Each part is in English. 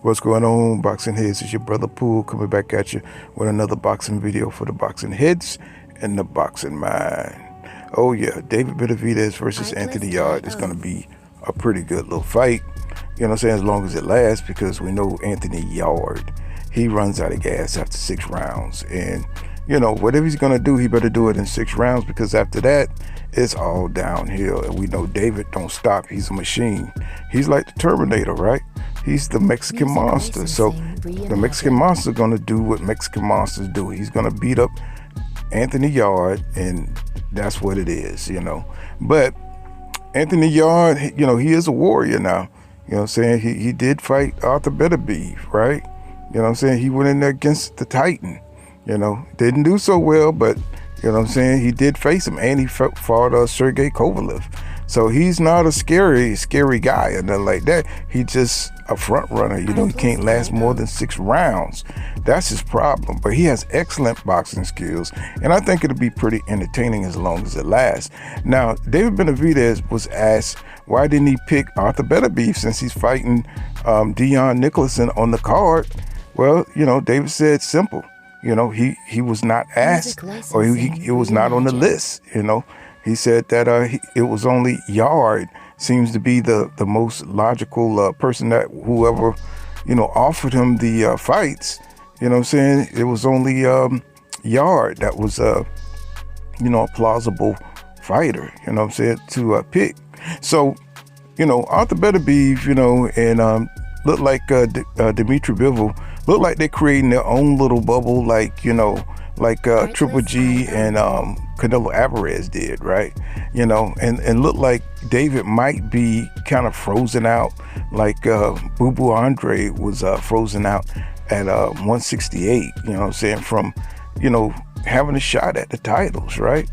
What's going on, boxing heads? It's your brother Poole coming back at you with another boxing video for the boxing heads and the boxing mind. Oh yeah, David Benavidez versus Anthony Yarde is going to be a pretty good little fight. You know what I'm saying? As long as it lasts, because we know Anthony Yarde, he runs out of gas after 6 rounds. And, you know, whatever he's going to do, he better do it in 6 rounds, because after that, it's all downhill. And we know David don't stop. He's a machine. He's like the Terminator, right? He's the Mexican monster. So the Mexican monster going to do what Mexican monsters do. He's going to beat up Anthony Yarde, and that's what it is, you know. But Anthony Yarde, you know, he is a warrior now. You know what I'm saying? He did fight Arthur Beterbiev, right? You know what I'm saying? He went in there against the Titan. You know, didn't do so well, but you know what I'm saying? He did face him, and he fought Sergey Kovalev. So he's not a scary guy or nothing like that. He just a front runner. You know, he can't last more than 6 rounds. That's his problem. But he has excellent boxing skills, and I think it'll be pretty entertaining as long as it lasts. Now, David Benavidez was asked, why didn't he pick Arthur Beterbiev since he's fighting Deon Nicholson on the card? Well, you know, David said simple. You know, he was not asked, or he was not on the list. You know, he said that it was only Yarde seems to be the most logical person that whoever, you know, offered him the fights. You know what I'm saying? It was only Yarde that was, you know, a plausible fighter, you know what I'm saying, to pick. So, you know, Arthur Beterbiev, you know, and looked like Dimitry Bivol, looked like they're creating their own little bubble, like, you know, like Triple G and Canelo Alvarez did, right? You know, and looked like David might be kind of frozen out, like Boo Boo Andre was frozen out at 168, you know what I'm saying, from, you know, having a shot at the titles, right?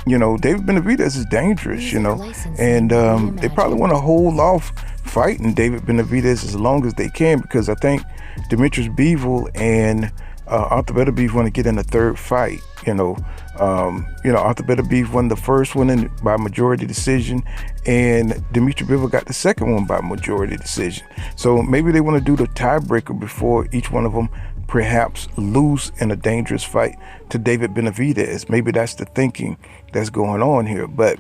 You know, David Benavidez is dangerous, you know, and they probably want to hold off fighting David Benavidez as long as they can, because I think Dimitry Bivol and Arthur Beterbiev want to get in a 3rd fight. You know, Arthur Beterbiev won the first one by majority decision, and Dimitry Bivol got the second one by majority decision. So maybe they want to do the tiebreaker before each one of them perhaps lose in a dangerous fight to David Benavidez. Maybe that's the thinking that's going on here. But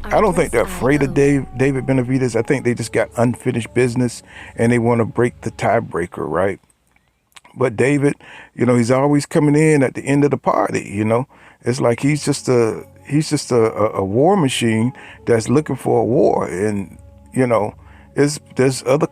I don't think they're afraid of David Benavidez. I think they just got unfinished business, and they want to break the tiebreaker, right? But David, you know, he's always coming in at the end of the party. You know, it's like he's just a war machine that's looking for a war. And you know, there's other